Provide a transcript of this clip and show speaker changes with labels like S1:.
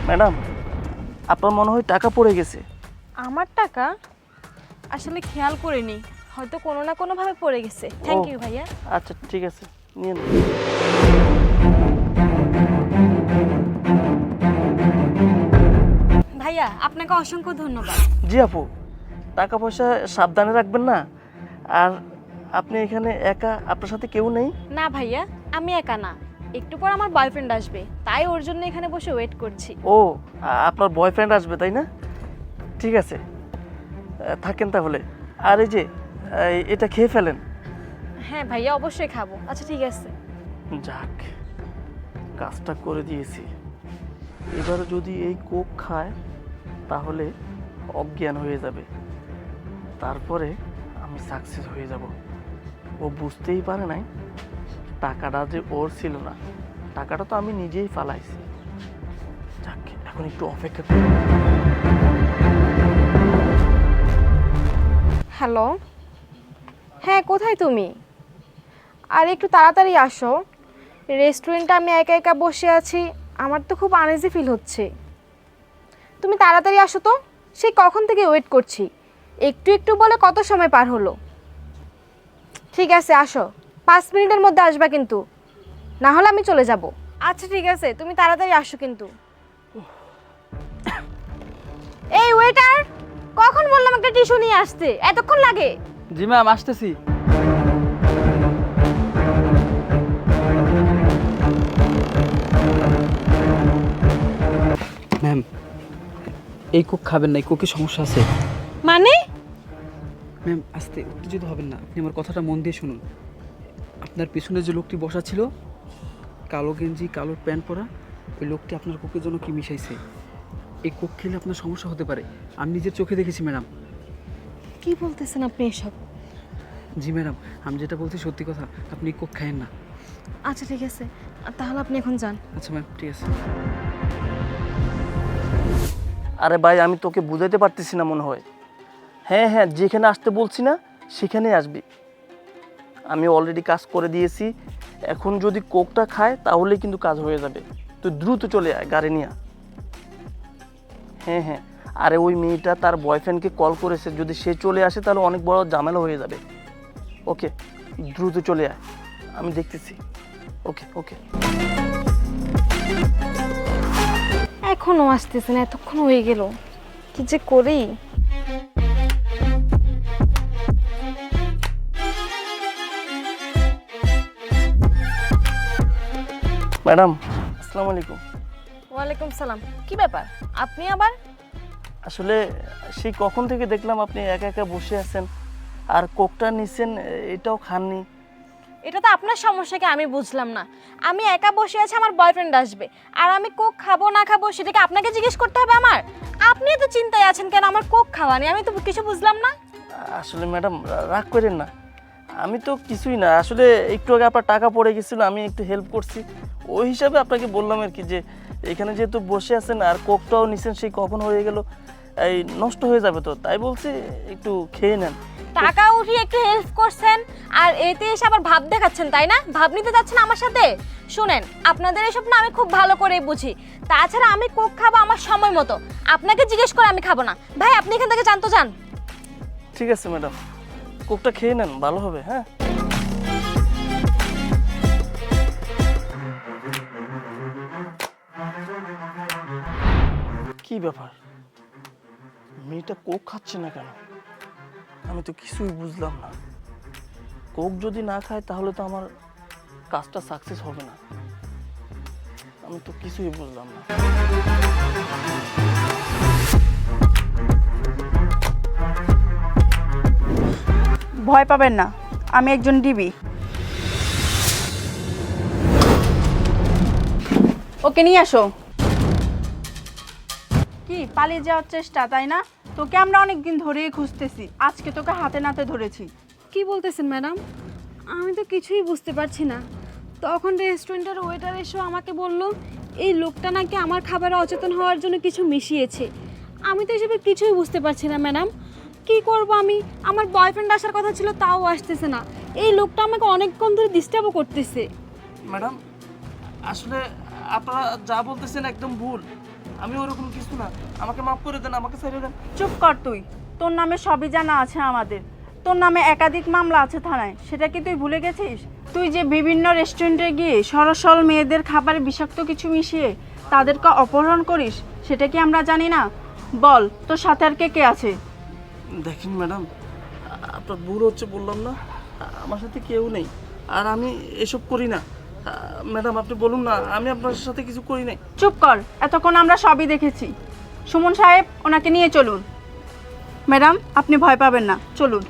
S1: Madam, আপনার মনে হয় টাকা পড়ে গেছে।
S2: আমার টাকা আসলে খেয়াল করিনি, হয়তো কোনো না কোনোভাবে পড়ে গেছে। থ্যাংক ইউ ভাইয়া।
S1: আচ্ছা ঠিক আছে, নিয়ে নিন।
S2: ভাইয়া আপনাকে অসংখ্য ধন্যবাদ।
S1: জি আপু, টাকা পয়সা সাবধানে রাখবেন না। আর আপনি এখানে একা, আপনার সাথে কেউ নেই?
S2: না ভাইয়া, আমি একা না, একটু পর আমার বয়ফ্রেন্ড আসবে, তাই ওর জন্য এখানে বসে ওয়েট করছি।
S1: ও, আপনার বয়ফ্রেন্ড আসবে তাই না? ঠিক আছে, থাকেন তাহলে। আর এই যে এটা খেয়ে ফেলেন।
S2: হ্যাঁ ভাইয়া, অবশ্যই খাবো। আচ্ছা ঠিক আছে।
S1: যাক, কাজটা করে দিয়েছি। এবার যদি এই কোক খায় তাহলে অজ্ঞান হয়ে যাবে, তারপরে আমি সাকসেস হয়ে যাব। ও বুঝতেই পারে নাই টাকাটা যে ওর ছিল না, টাকাটা তো আমি নিজেই ফালাইছি। যাক, এখন একটু অপেক্ষা করি।
S2: হ্যালো, হ্যাঁ কোথায় তুমি? আর একটু তাড়াতাড়ি আসো, রেস্টুরেন্টে আমি একা একা বসে আছি, আমার তো খুব আনইজি ফিল হচ্ছে। তুমি তাড়াতাড়ি আসো তো, সেই কখন থেকে ওয়েট করছি। একটু একটু বলে কত সময় পার হলো। ঠিক আছে আসো, 5 মিনিটের মধ্যে আসবা কিন্তু, না হলে আমি চলে যাব। আচ্ছা ঠিক আছে, তুমি তাড়াতাড়ি আসো কিন্তু। এই ওয়েটার, কখন বললাম একটা টিস্যু নিয়ে আসতে, এতক্ষণ লাগে?
S3: জি ম্যাম, আসতেছি। ম্যাম, এই কোক খাবেন না, এই কোকে সমস্যা আছে।
S2: মানে?
S3: ম্যাম আস্তে, উত্তেজিত হবেন না, আপনি আমার কথাটা মন দিয়ে শুনুন। আপনার পিছনে যে লোকটি বসা ছিল, কালো গেঞ্জি কালো প্যান্ট পরা, ওই লোকটি আপনার কোকের জন্য কি মিশাইছে। এই কোক খেলে আপনার সমস্যা হতে পারে, আমি নিজের চোখে দেখেছি ম্যাডাম।
S2: কি বলতেছেন আপনি এসব?
S3: জি ম্যাডাম, আমি যেটা বলছি সত্যি কথা, আপনি কোক খায়েন না।
S2: আচ্ছা ঠিক আছে, তাহলে আপনি এখন যান।
S3: আচ্ছা ম্যাম, ঠিক আছে।
S1: আরে ভাই, আমি তোকে বুঝাইতে পারতেছি না মনে হয়। হ্যাঁ হ্যাঁ, যেখানে আসতে বলছি না সেখানেই আসবি। আমি অলরেডি কাজ করে দিয়েছি, এখন যদি কোকটা খায় তাহলে কিন্তু কাজ হয়ে যাবে। তুই দ্রুত চলে আয় গাড়ি নিয়ে। হ্যাঁ হ্যাঁ, আরে ওই মেয়েটা তার বয়ফ্রেন্ডকে কল করেছে, যদি সে চলে আসে তাহলে অনেক বড় ঝামেলা হয়ে যাবে। ওকে, দ্রুত চলে আয়, আমি দেখতেছি। ওকে ওকে।
S2: এখনো আসতেছে না, এতক্ষণ হয়ে গেল, কি যে করি।
S1: ম্যাডাম, আসসালামু আলাইকুম।
S2: ওয়ালাইকুম সালাম। কি ব্যাপার, আপনি আবার?
S1: আসলে সেই কখন থেকে দেখলাম আপনি একা একা বসে আছেন, আর কোকটা নিছেন, এটাও খাননি।
S2: এটা তো আপনার সমস্যাকে আমি বুঝলাম না। আমি একা বসে আছি, আমার বয়ফ্রেন্ড আসবে, আর আমি কোক খাবো না খাবো সেটাকে আপনাকে জিজ্ঞেস করতে হবে আমার? আপনি তো চিন্তায় আছেন কেন আমার কোক খাওয়া নিয়ে, আমি তো কিছু বুঝলাম না।
S1: আসলে ম্যাডাম, রাগ করেন না, আমি তো কিছুই না। আসলে একটু আগে আপনার টাকা পড়ে গেছিলো, আমি একটু হেল্প করছি, ওই হিসাবে আপনাকে বললাম আর কি, যে এখানে যেহেতু বসে আছেন আর কোকটাও নিছেন, সেই কখন হয়ে গেল, এই নষ্ট হয়ে যাবে তো, তাই বলছি একটু খেয়ে নেন।
S2: টাকা উঠিয়ে একটু হেল্প করছেন, আর এতে এসে আবার ভাব দেখাচ্ছেন, তাই না? ভাব নিতে যাচ্ছেন আমার সাথে। শুনেন, আপনাদের এসব না আমি খুব ভালো করে বুঝি। তাছাড়া আমি কোক খাবো আমার সময় মতো, আপনাকে জিজ্ঞেস করে আমি খাবো না। ভাই আপনি এখান থেকে যান তো, যান।
S1: ঠিক আছে ম্যাডাম, কোকটা খেয়ে নেন, ভালো হবে। হ্যাঁ, কি ব্যাপার, মেয়েটা কোক খাচ্ছে না কেন? আমি তো কিছুই বুঝলাম না। কোক যদি না খায় তাহলে তো আমার কাজটা সাকসেস হবে না, আমি তো কিছুই বুঝলাম না।
S4: ভয় পাবেন না, আমি একজন ডিবি। ওকে নিয়ে আসো। কি পালিয়ে যাওয়ার চেষ্টা, তাই না? তোকে আমরা অনেক দিন ধরেই খুঁজতেছি, আজকে তোকে হাতে নাতে ধরেছি।
S2: কি বলতেছেন ম্যাডাম? আমি তো কিছুই বুঝতে পারছি না। তখন রেস্টুরেন্টের ওয়েটার এসে আমাকে বলল এই লোকটা নাকি আমার খাবারে অচেতন হওয়ার জন্য কিছু মিশিয়েছে। আমি তো এসবের কিছুই বুঝতে পারছি না ম্যাডাম। কি করব আমি? আমার বয়ফ্রেন্ড আসার কথা ছিল, তাও আসতেছে না। এই লোকটা আমাকে অনেকক্ষণ ধরে ডিস্টার্বও করতেছে।
S1: ম্যাডাম, আসলে আপনারা যা বলতেছেন একদম ভুল। আমি ওরকম কিছু না, আমাকে মাফ করে দেন, আমাকে ছেড়ে দেন।
S4: চুপ কর তুই, তোর নামে সবই জানা আছে আমাদের। তোর নামে একাধিক মামলা আছে থানায়, সেটা কি তুই ভুলে গেছিস? তুই যে বিভিন্ন রেস্টুরেন্টে গিয়ে সরসল মেয়েদের খাবারে বিষাক্ত কিছু মিশিয়ে তাদেরকে অপহরণ করিস, সেটা কি আমরা জানি না? বল, তোর সাথে আর কে কে আছে?
S1: দেখেন ম্যাডাম, আপনার ভুল হচ্ছে বললাম না, আমার সাথে কেউ নেই, আর আমি এসব করি না। ম্যাডাম আপনি বলুন না, আমি আপনার সাথে কিছু করি নাই।
S4: চুপ কর, এতক্ষণ আমরা সবই দেখেছি। সুমন সাহেব, ওনাকে নিয়ে চলুন। ম্যাডাম, আপনি ভয় পাবেন না, চলুন।